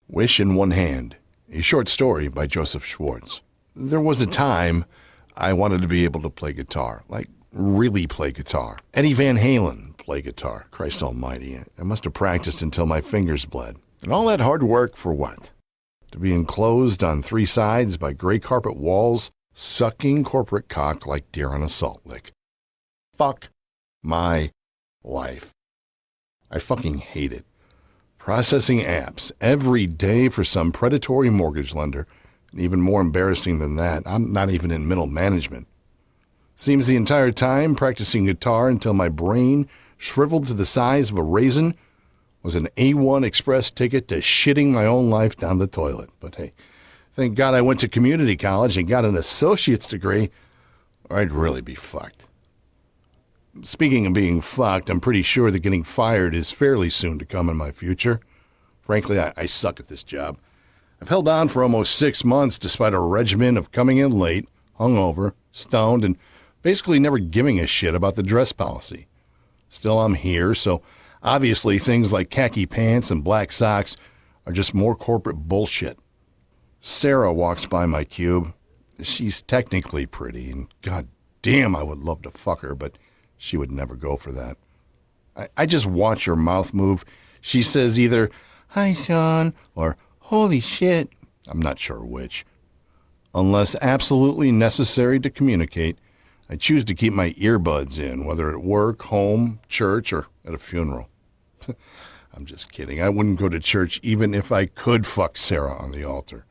Wish in One Hand, a short story by Joe Schwartz. There was a time I wanted to be able to play guitar, like really play guitar. Eddie Van Halen play guitar. Christ almighty, I must have practiced until my fingers bled. And all that hard work for what? To be enclosed on three sides by gray carpet walls, sucking corporate cock like deer on a salt lick. Fuck my life. I fucking hate it. Processing apps every day for some predatory mortgage lender. And even more embarrassing than that, I'm not even in middle management. Seems the entire time practicing guitar until my brain, shriveled to the size of a raisin, was an A1 express ticket to shitting my own life down the toilet. But hey, thank God I went to community college and got an associate's degree, or I'd really be fucked. Speaking of being fucked, I'm pretty sure that getting fired is fairly soon to come in my future. Frankly, I suck at this job. I've held on for almost 6 months despite a regimen of coming in late, hungover, stoned, and basically never giving a shit about the dress policy. Still, I'm here, so obviously things like khaki pants and black socks are just more corporate bullshit. Sarah walks by my cube. She's technically pretty, and god damn, I would love to fuck her, but she would never go for that. I just watch her mouth move. She says either, "Hi, Sean," or "Holy shit." I'm not sure which. Unless absolutely necessary to communicate, I choose to keep my earbuds in, whether at work, home, church, or at a funeral. I'm just kidding. I wouldn't go to church even if I could fuck Sarah on the altar.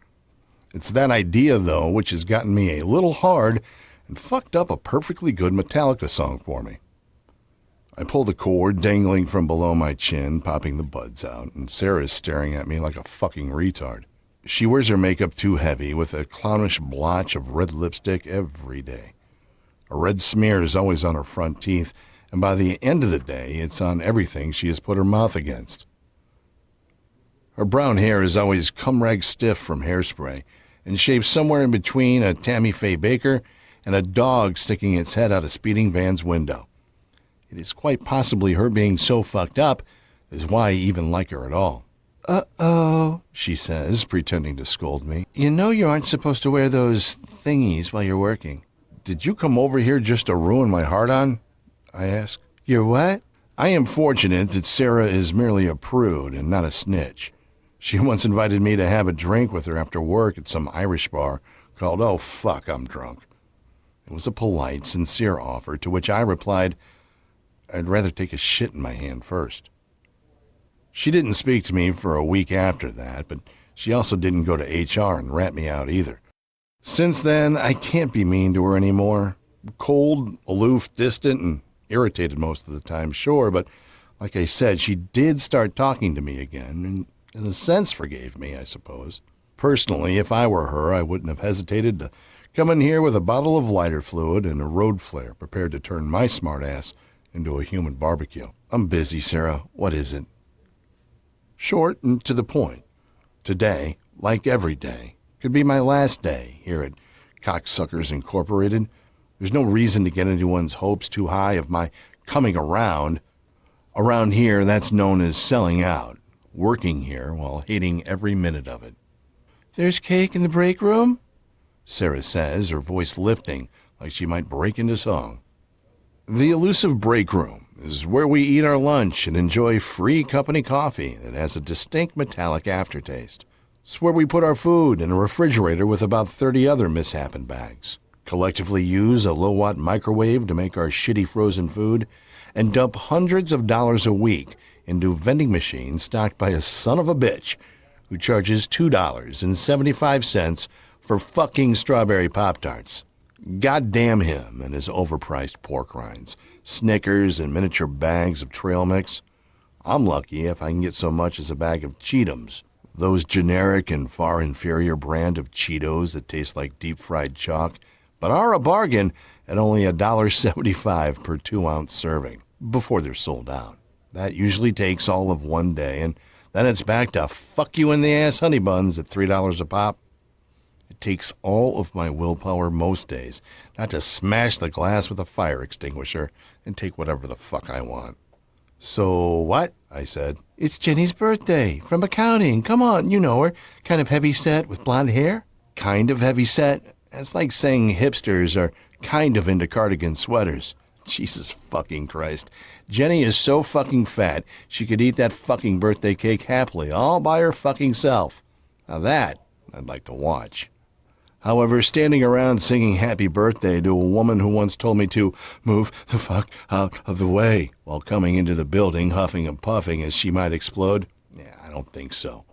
It's that idea, though, which has gotten me a little hard and fucked up a perfectly good Metallica song for me. I pull the cord dangling from below my chin, popping the buds out, and Sarah's staring at me like a fucking retard. She wears her makeup too heavy with a clownish blotch of red lipstick every day. A red smear is always on her front teeth, and by the end of the day, it's on everything she has put her mouth against. Her brown hair is always cum-rag stiff from hairspray, and shaped somewhere in between a Tammy Faye Baker and a dog sticking its head out a speeding van's window. It is quite possibly her being so fucked up is why I even like her at all. "Uh-oh," she says, pretending to scold me. "You know you aren't supposed to wear those thingies while you're working." "Did you come over here just to ruin my heart on?" I ask. "You're what?" I am fortunate that Sarah is merely a prude and not a snitch. She once invited me to have a drink with her after work at some Irish bar called "Oh Fuck, I'm Drunk." It was a polite, sincere offer, to which I replied, "I'd rather take a shit in my hand first." She didn't speak to me for a week after that, but she also didn't go to HR and rat me out either. Since then, I can't be mean to her anymore. Cold, aloof, distant, and irritated most of the time, sure, but like I said, she did start talking to me again, and in a sense forgave me, I suppose. Personally, if I were her, I wouldn't have hesitated to come in here with a bottle of lighter fluid and a road flare, prepared to turn my smart ass into a human barbecue. "I'm busy, Sarah. What is it?" Short and to the point. Today, like every day, could be my last day here at Cocksuckers Incorporated. There's no reason to get anyone's hopes too high of my coming around. Around here, that's known as selling out, working here while hating every minute of it. "There's cake in the break room?" Sarah says, her voice lifting like she might break into song. The elusive break room is where we eat our lunch and enjoy free company coffee that has a distinct metallic aftertaste. It's where we put our food in a refrigerator with about 30 other mishappen bags, collectively use a low-watt microwave to make our shitty frozen food, and dump hundreds of dollars a week into vending machines stocked by a son of a bitch who charges $2.75 for fucking strawberry Pop-Tarts. God damn him and his overpriced pork rinds, Snickers, and miniature bags of trail mix. I'm lucky if I can get so much as a bag of Cheetums, those generic and far inferior brand of Cheetos that taste like deep-fried chalk, but are a bargain at only $1.75 per 2-ounce serving before they're sold out. That usually takes all of one day, and then it's back to fuck you in the ass honey buns at $3 a pop. It takes all of my willpower most days not to smash the glass with a fire extinguisher and take whatever the fuck I want. "So what?" I said. It's Jenny's birthday, from accounting. Come on, you know her. Kind of heavy set with blonde hair? Kind of heavy set? That's like saying hipsters are kind of into cardigan sweaters. Jesus fucking Christ. Jenny is so fucking fat, she could eat that fucking birthday cake happily, all by her fucking self. Now that, I'd like to watch. However, standing around singing happy birthday to a woman who once told me to move the fuck out of the way while coming into the building huffing and puffing as she might explode, I don't think so.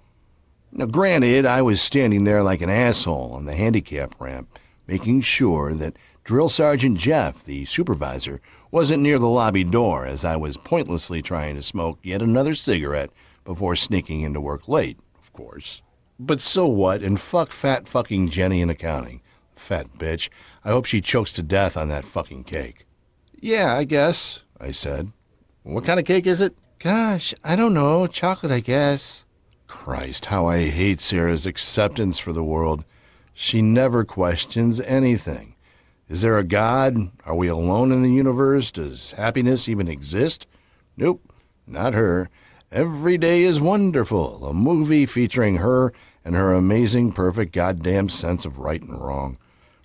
Now, granted, I was standing there like an asshole on the handicap ramp, making sure that Drill Sergeant Jeff, the supervisor, wasn't near the lobby door as I was pointlessly trying to smoke yet another cigarette before sneaking into work late, of course. But so what, and fuck fat fucking Jenny in accounting. Fat bitch. I hope she chokes to death on that fucking cake. Yeah, I guess, I said. What kind of cake is it? Gosh, I don't know. Chocolate, I guess. Christ, how I hate Sarah's acceptance for the world. She never questions anything. Is there a God? Are we alone in the universe? Does happiness even exist? Nope, not her. Every day is wonderful, a movie featuring her and her amazing, perfect goddamn sense of right and wrong,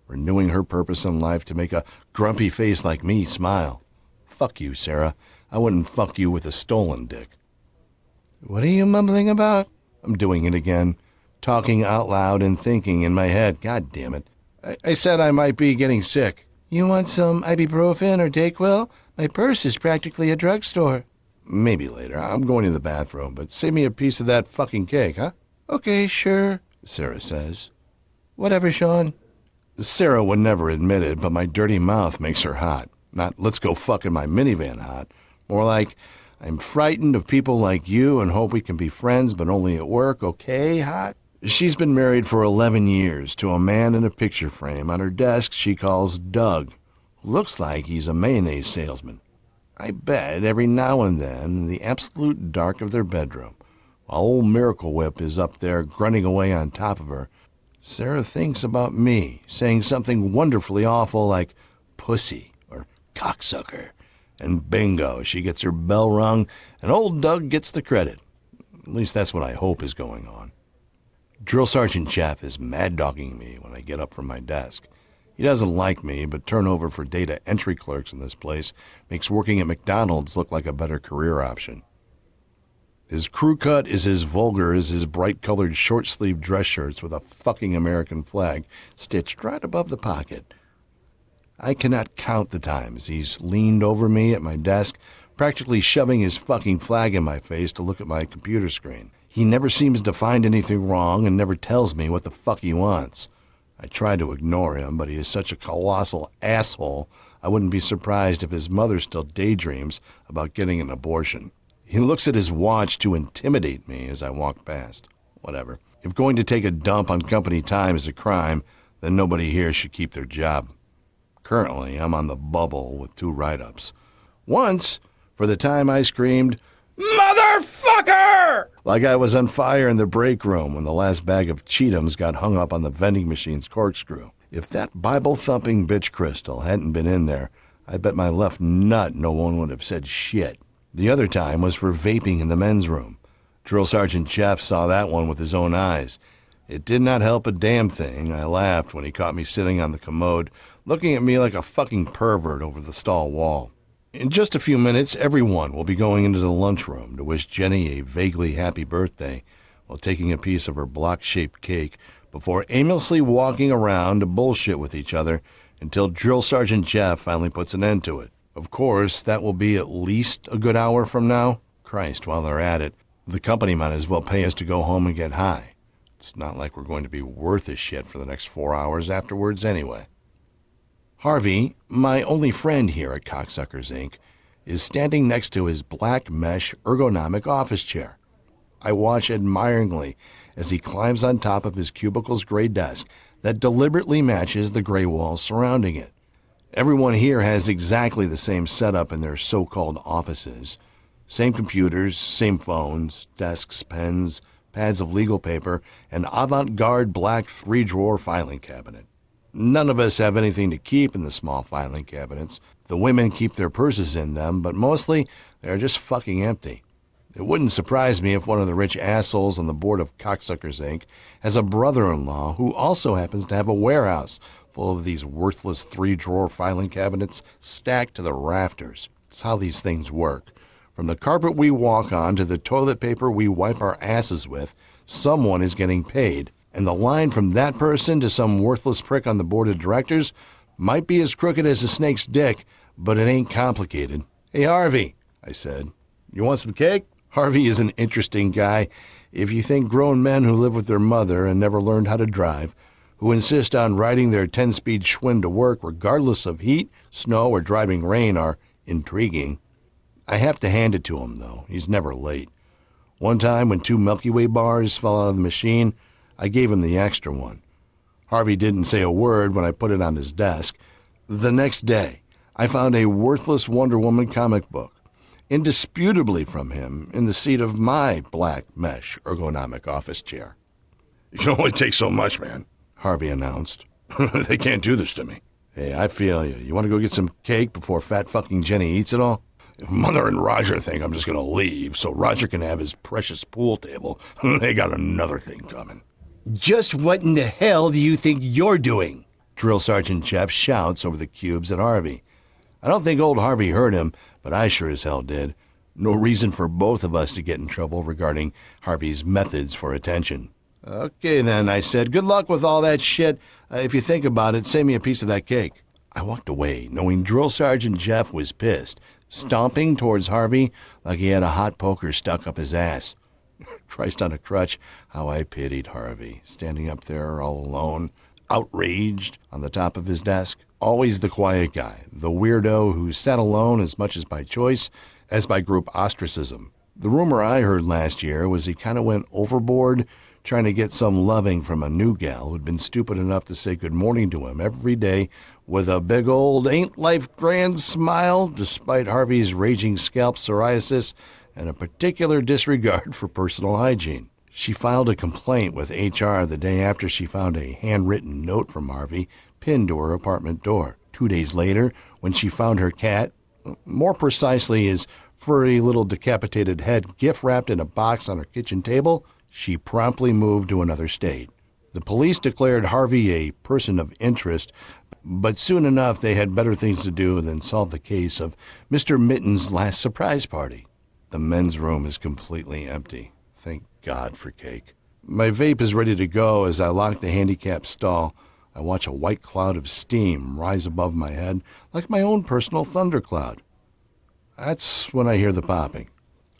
renewing her purpose in life to make a grumpy face like me smile. Fuck you, Sarah. I wouldn't fuck you with a stolen dick. What are you mumbling about? I'm doing it again, talking out loud and thinking in my head. God damn it. I said I might be getting sick. You want some ibuprofen or Dayquil? My purse is practically a drugstore. Maybe later. I'm going to the bathroom, but save me a piece of that fucking cake, huh? Okay, sure, Sarah says. Whatever, Sean. Sarah would never admit it, but my dirty mouth makes her hot. Not, let's go fuck in my minivan hot. More like, I'm frightened of people like you and hope we can be friends, but only at work, okay, hot? She's been married for 11 years to a man in a picture frame on her desk she calls Doug. Looks like he's a mayonnaise salesman. I bet every now and then, in the absolute dark of their bedroom, while old Miracle Whip is up there grunting away on top of her, Sarah thinks about me, saying something wonderfully awful like pussy or cocksucker. And bingo, she gets her bell rung, and old Doug gets the credit. At least that's what I hope is going on. Drill Sergeant Jeff is mad-dogging me when I get up from my desk. He doesn't like me, but turnover for data entry clerks in this place makes working at McDonald's look like a better career option. His crew cut is as vulgar as his bright-colored short-sleeved dress shirts with a fucking American flag stitched right above the pocket. I cannot count the times he's leaned over me at my desk, practically shoving his fucking flag in my face to look at my computer screen. He never seems to find anything wrong and never tells me what the fuck he wants. I try to ignore him, but he is such a colossal asshole, I wouldn't be surprised if his mother still daydreams about getting an abortion. He looks at his watch to intimidate me as I walk past. Whatever. If going to take a dump on company time is a crime, then nobody here should keep their job. Currently, I'm on the bubble with 2 write-ups. Once, for the time I screamed, "Motherfucker!" like I was on fire in the break room when the last bag of Cheetums got hung up on the vending machine's corkscrew. If that Bible-thumping bitch Crystal hadn't been in there, I bet my left nut no one would have said shit. The other time was for vaping in the men's room. Drill Sergeant Jeff saw that one with his own eyes. It did not help a damn thing. I laughed when he caught me sitting on the commode, looking at me like a fucking pervert over the stall wall. In just a few minutes, everyone will be going into the lunchroom to wish Jenny a vaguely happy birthday while taking a piece of her block-shaped cake before aimlessly walking around to bullshit with each other until Drill Sergeant Jeff finally puts an end to it. Of course, that will be at least a good hour from now. Christ, while they're at it, the company might as well pay us to go home and get high. It's not like we're going to be worth a shit for the next 4 hours afterwards anyway. Harvey, my only friend here at Cocksuckers, Inc., is standing next to his black mesh ergonomic office chair. I watch admiringly as he climbs on top of his cubicle's gray desk that deliberately matches the gray walls surrounding it. Everyone here has exactly the same setup in their so-called offices. Same computers, same phones, desks, pens, pads of legal paper, and avant-garde black 3-drawer filing cabinet. None of us have anything to keep in the small filing cabinets. The women keep their purses in them, but mostly they're just fucking empty. It wouldn't surprise me if one of the rich assholes on the board of Cocksuckers, Inc. has a brother-in-law who also happens to have a warehouse full of these worthless 3-drawer filing cabinets stacked to the rafters. It's how these things work. From the carpet we walk on to the toilet paper we wipe our asses with, someone is getting paid. And the line from that person to some worthless prick on the board of directors might be as crooked as a snake's dick, but it ain't complicated. "Hey, Harvey," I said, "you want some cake?" Harvey is an interesting guy. If you think grown men who live with their mother and never learned how to drive, who insist on riding their 10-speed Schwinn to work regardless of heat, snow, or driving rain are intriguing, I have to hand it to him, though. He's never late. One time when 2 Milky Way bars fell out of the machine, I gave him the extra one. Harvey didn't say a word when I put it on his desk. The next day, I found a worthless Wonder Woman comic book, indisputably from him, in the seat of my black mesh ergonomic office chair. "You can only take so much, man," Harvey announced. "They can't do this to me." "Hey, I feel you. You want to go get some cake before fat fucking Jenny eats it all?" "If Mother and Roger think I'm just going to leave so Roger can have his precious pool table, they got another thing coming." "Just what in the hell do you think you're doing?" Drill Sergeant Jeff shouts over the cubes at Harvey. I don't think old Harvey heard him, but I sure as hell did. No reason for both of us to get in trouble regarding Harvey's methods for attention. "Okay then," I said. "Good luck with all that shit. If you think about it, save me a piece of that cake." I walked away, knowing Drill Sergeant Jeff was pissed, stomping towards Harvey like he had a hot poker stuck up his ass. Christ on a crutch, how I pitied Harvey, standing up there all alone, outraged on the top of his desk. Always the quiet guy, the weirdo who sat alone as much as by choice as by group ostracism. The rumor I heard last year was he kind of went overboard trying to get some loving from a new gal who'd been stupid enough to say good morning to him every day with a big old ain't life grand smile, despite Harvey's raging scalp psoriasis and a particular disregard for personal hygiene. She filed a complaint with HR the day after she found a handwritten note from Harvey pinned to her apartment door. 2 days later, when she found her cat, more precisely his furry little decapitated head gift-wrapped in a box on her kitchen table, she promptly moved to another state. The police declared Harvey a person of interest, but soon enough they had better things to do than solve the case of Mr. Mitten's last surprise party. The men's room is completely empty. Thank God for cake. My vape is ready to go as I lock the handicapped stall. I watch a white cloud of steam rise above my head like my own personal thundercloud. That's when I hear the popping.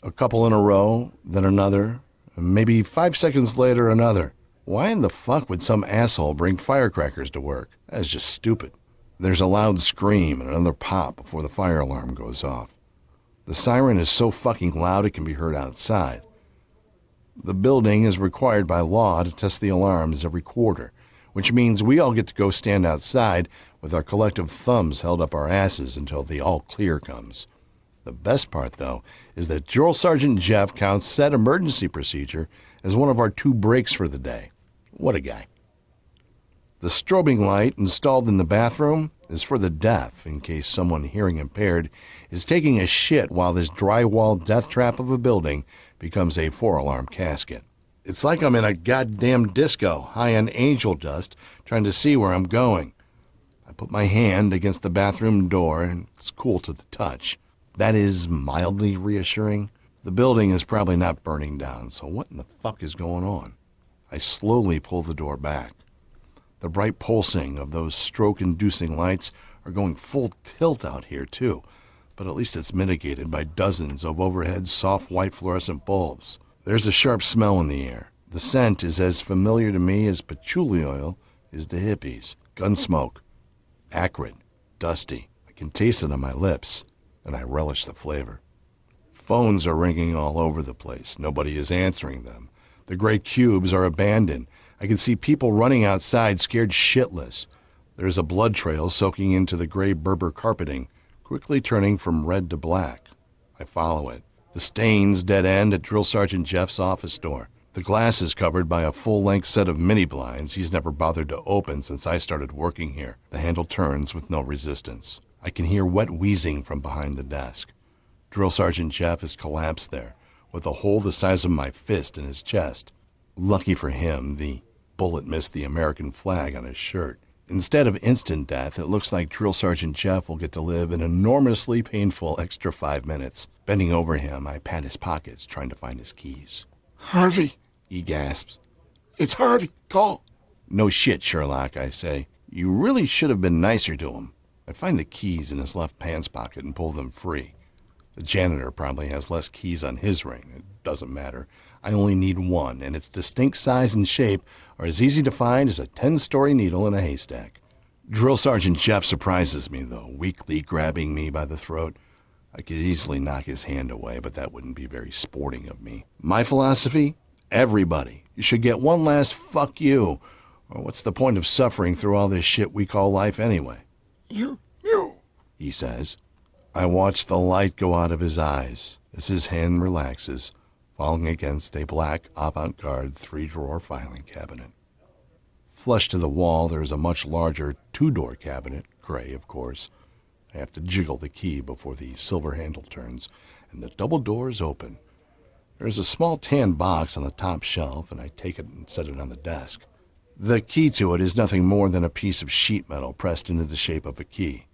A couple in a row, then another, and maybe 5 seconds later another. Why in the fuck would some asshole bring firecrackers to work? That's just stupid. There's a loud scream and another pop before the fire alarm goes off. The siren is so fucking loud it can be heard outside. The building is required by law to test the alarms every quarter, which means we all get to go stand outside with our collective thumbs held up our asses until the all clear comes. The best part, though, is that Drill Sergeant Jeff counts said emergency procedure as one of our 2 breaks for the day. What a guy. The strobing light installed in the bathroom is for the deaf in case someone hearing impaired is taking a shit while this drywall death trap of a building becomes a 4-alarm casket. It's like I'm in a goddamn disco, high on angel dust, trying to see where I'm going. I put my hand against the bathroom door, and it's cool to the touch. That is mildly reassuring. The building is probably not burning down, so what in the fuck is going on? I slowly pull the door back. The bright pulsing of those stroke-inducing lights are going full tilt out here, too, but at least it's mitigated by dozens of overhead soft white fluorescent bulbs. There's a sharp smell in the air. The scent is as familiar to me as patchouli oil is to hippies. Gun smoke. Acrid. Dusty. I can taste it on my lips, and I relish the flavor. Phones are ringing all over the place. Nobody is answering them. The gray cubes are abandoned. I can see people running outside, scared shitless. There's a blood trail soaking into the gray Berber carpeting, quickly turning from red to black. I follow it. The stains dead end at Drill Sergeant Jeff's office door. The glass is covered by a full-length set of mini blinds he's never bothered to open since I started working here. The handle turns with no resistance. I can hear wet wheezing from behind the desk. Drill Sergeant Jeff is collapsed there, with a hole the size of my fist in his chest. Lucky for him, the bullet missed the American flag on his shirt. Instead of instant death, it looks like Drill Sergeant Jeff will get to live an enormously painful extra 5 minutes. Bending over him, I pat his pockets, trying to find his keys. Harvey, He gasps. it's Harvey. Call. No shit, Sherlock, I say. You really should have been nicer to him. I find the keys in his left pants pocket and pull them free. The janitor probably has less keys on his ring. It doesn't matter. I only need one, and its distinct size and shape are as easy to find as a 10-story needle in a haystack. Drill Sergeant Jeff surprises me, though, weakly grabbing me by the throat. I could easily knock his hand away, but that wouldn't be very sporting of me. My philosophy? Everybody. You should get one last fuck you. Or what's the point of suffering through all this shit we call life anyway? You, He says. I watch the light go out of his eyes as his hand relaxes, falling against a black avant-garde 3-drawer filing cabinet. Flush to the wall, there is a much larger 2-door cabinet, gray, of course. I have to jiggle the key before the silver handle turns, and the double doors open. There is a small tan box on the top shelf, and I take it and set it on the desk. The key to it is nothing more than a piece of sheet metal pressed into the shape of a key.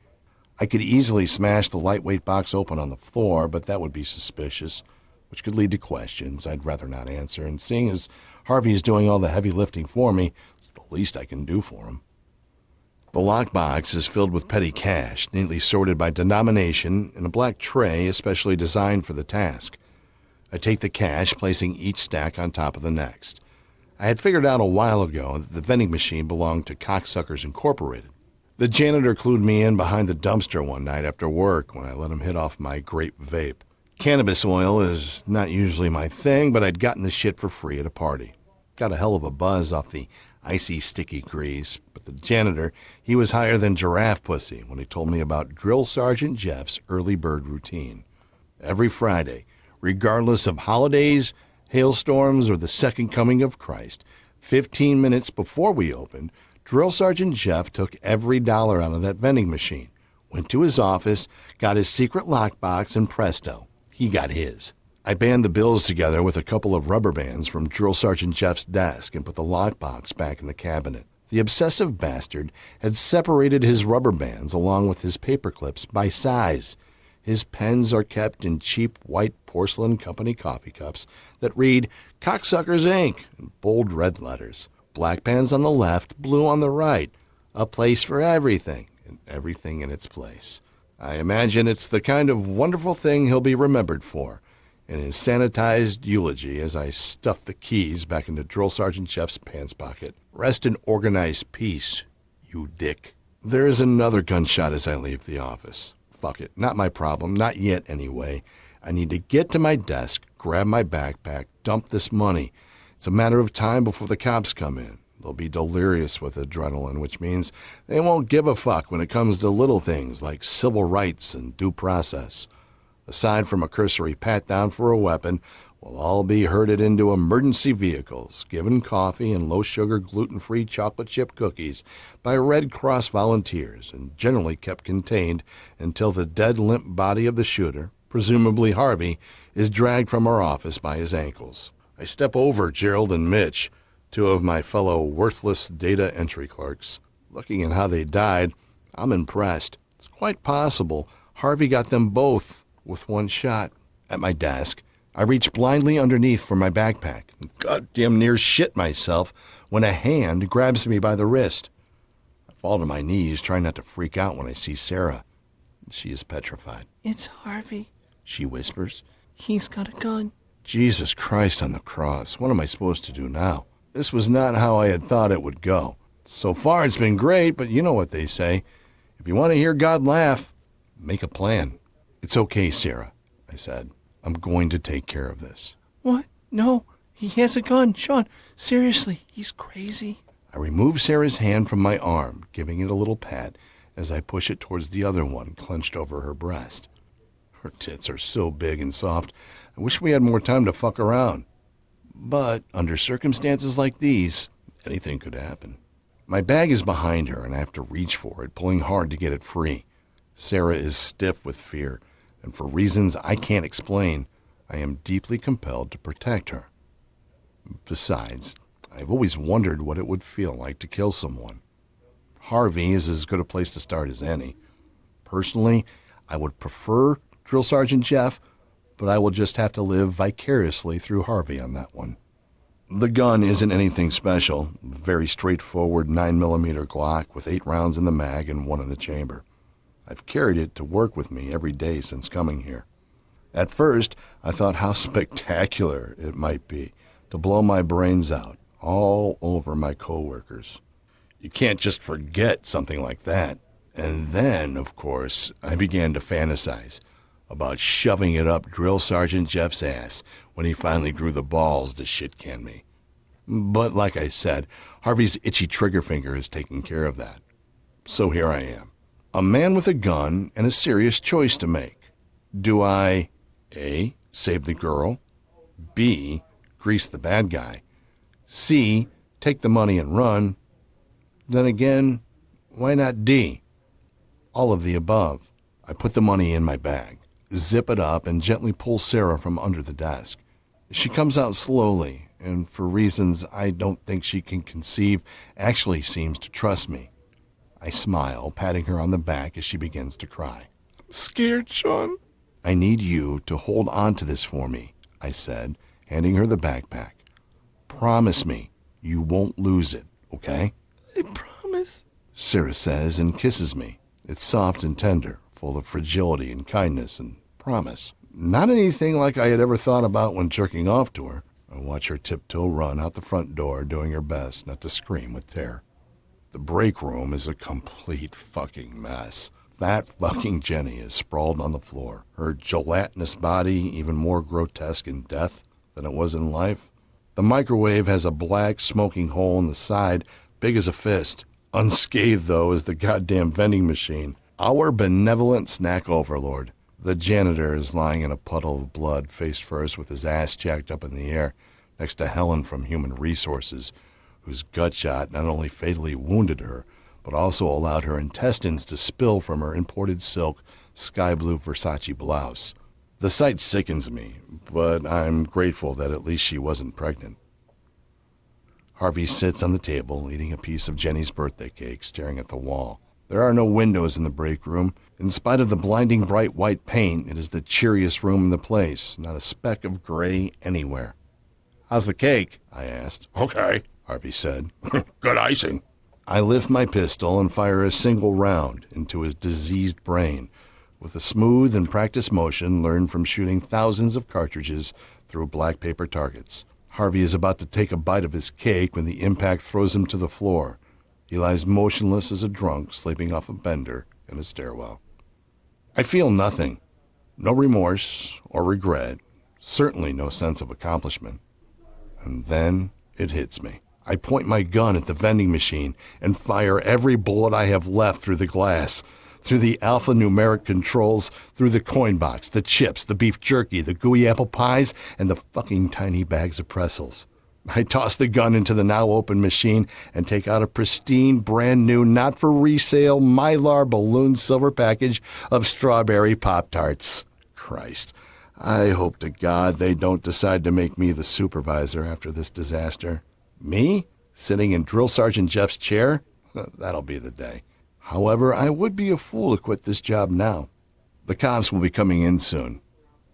I could easily smash the lightweight box open on the floor, but that would be suspicious, which could lead to questions I'd rather not answer, and seeing as Harvey is doing all the heavy lifting for me, it's the least I can do for him. The lockbox is filled with petty cash, neatly sorted by denomination in a black tray especially designed for the task. I take the cash, placing each stack on top of the next. I had figured out a while ago that the vending machine belonged to Cocksuckers Incorporated. The janitor clued me in behind the dumpster one night after work when I let him hit off my grape vape. Cannabis oil is not usually my thing, but I'd gotten the shit for free at a party. Got a hell of a buzz off the icy, sticky grease, but the janitor, he was higher than giraffe pussy when he told me about Drill Sergeant Jeff's early bird routine. Every Friday, regardless of holidays, hailstorms, or the second coming of Christ, 15 minutes before we opened, Drill Sergeant Jeff took every dollar out of that vending machine, went to his office, got his secret lockbox, and presto, he got his. I band the bills together with a couple of rubber bands from Drill Sergeant Jeff's desk and put the lockbox back in the cabinet. The obsessive bastard had separated his rubber bands along with his paper clips by size. His pens are kept in cheap white porcelain company coffee cups that read Cocksuckers Inc. in bold red letters. Black pens on the left, blue on the right. A place for everything, and everything in its place. I imagine it's the kind of wonderful thing he'll be remembered for. In his sanitized eulogy as I stuff the keys back into Drill Sergeant Jeff's pants pocket. Rest in organized peace, you dick. There is another gunshot as I leave the office. Fuck it, not my problem, not yet anyway. I need to get to my desk, grab my backpack, dump this money. It's a matter of time before the cops come in. They'll be delirious with adrenaline, which means they won't give a fuck when it comes to little things like civil rights and due process. Aside from a cursory pat-down for a weapon, we'll all be herded into emergency vehicles, given coffee and low-sugar, gluten-free chocolate chip cookies by Red Cross volunteers, and generally kept contained until the dead, limp body of the shooter, presumably Harvey, is dragged from our office by his ankles. I step over Gerald and Mitch, two of my fellow worthless data entry clerks. Looking at how they died, I'm impressed. It's quite possible Harvey got them both with one shot. At my desk, I reach blindly underneath for my backpack and goddamn near shit myself when a hand grabs me by the wrist. I fall to my knees, trying not to freak out when I see Sarah. She is petrified. It's Harvey, she whispers. He's got a gun. Jesus Christ on the cross, what am I supposed to do now? This was not how I had thought it would go. So far it's been great, but you know what they say. If you want to hear God laugh, make a plan. It's okay, Sarah, I said. I'm going to take care of this. What? No, he has a gun, Sean. Seriously, he's crazy. I remove Sarah's hand from my arm, giving it a little pat as I push it towards the other one clenched over her breast. Her tits are so big and soft, I wish we had more time to fuck around. But under circumstances like these, anything could happen. My bag is behind her, and I have to reach for it, pulling hard to get it free. Sarah is stiff with fear, and for reasons I can't explain, I am deeply compelled to protect her. Besides, I've always wondered what it would feel like to kill someone. Harvey is as good a place to start as any. Personally, I would prefer Drill Sergeant Jeff, but I will just have to live vicariously through Harvey on that one. The gun isn't anything special. Very straightforward 9mm Glock with 8 rounds in the mag and 1 in the chamber. I've carried it to work with me every day since coming here. At first, I thought how spectacular it might be to blow my brains out all over my coworkers. You can't just forget something like that. And then, of course, I began to fantasize about shoving it up Drill Sergeant Jeff's ass when he finally grew the balls to shit-can me. But like I said, Harvey's itchy trigger finger is taking care of that. So here I am, a man with a gun and a serious choice to make. Do I, A, save the girl, B, grease the bad guy, C, take the money and run? Then again, why not D? All of the above. I put the money in my bag, zip it up, and gently pull Sarah from under the desk. She comes out slowly, and for reasons I don't think she can conceive, actually seems to trust me. I smile, patting her on the back as she begins to cry. I'm scared, Sean. I need you to hold on to this for me, I said, handing her the backpack. Promise me you won't lose it, okay? I promise, Sarah says and kisses me. It's soft and tender, full of fragility and kindness and promise. Not anything like I had ever thought about when jerking off to her. I watch her tiptoe run out the front door, doing her best not to scream with terror. The break room is a complete fucking mess. Fat fucking Jenny is sprawled on the floor, her gelatinous body even more grotesque in death than it was in life. The microwave has a black smoking hole in the side, big as a fist. Unscathed, though, is the goddamn vending machine. Our benevolent snack overlord. The janitor is lying in a puddle of blood, face first with his ass jacked up in the air, next to Helen from Human Resources, whose gut shot not only fatally wounded her, but also allowed her intestines to spill from her imported silk, sky-blue Versace blouse. The sight sickens me, but I'm grateful that at least she wasn't pregnant. Harvey sits on the table, eating a piece of Jenny's birthday cake, staring at the wall. There are no windows in the break room. In spite of the blinding bright white paint, it is the cheeriest room in the place, not a speck of gray anywhere. "How's the cake?" I asked. "Okay," Harvey said. "Good icing." I lift my pistol and fire a single round into his diseased brain, with a smooth and practiced motion learned from shooting thousands of cartridges through black paper targets. Harvey is about to take a bite of his cake when the impact throws him to the floor. He lies motionless as a drunk sleeping off a bender in a stairwell. I feel nothing. No remorse or regret. Certainly no sense of accomplishment. And then it hits me. I point my gun at the vending machine and fire every bullet I have left through the glass, through the alphanumeric controls, through the coin box, the chips, the beef jerky, the gooey apple pies, and the fucking tiny bags of pretzels. I toss the gun into the now open machine and take out a pristine, brand new, not for resale, Mylar balloon silver package of strawberry Pop-Tarts. Christ, I hope to God they don't decide to make me the supervisor after this disaster. Me? Sitting in Drill Sergeant Jeff's chair? That'll be the day. However, I would be a fool to quit this job now. The cops will be coming in soon.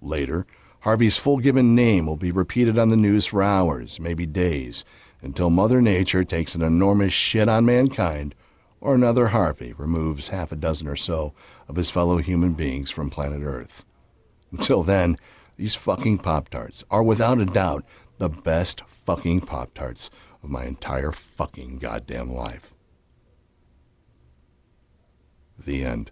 Later, Harvey's full given name will be repeated on the news for hours, maybe days, until Mother Nature takes an enormous shit on mankind, or another Harvey removes half a dozen or so of his fellow human beings from planet Earth. Until then, these fucking Pop-Tarts are without a doubt the best fucking Pop-Tarts of my entire fucking goddamn life. The end.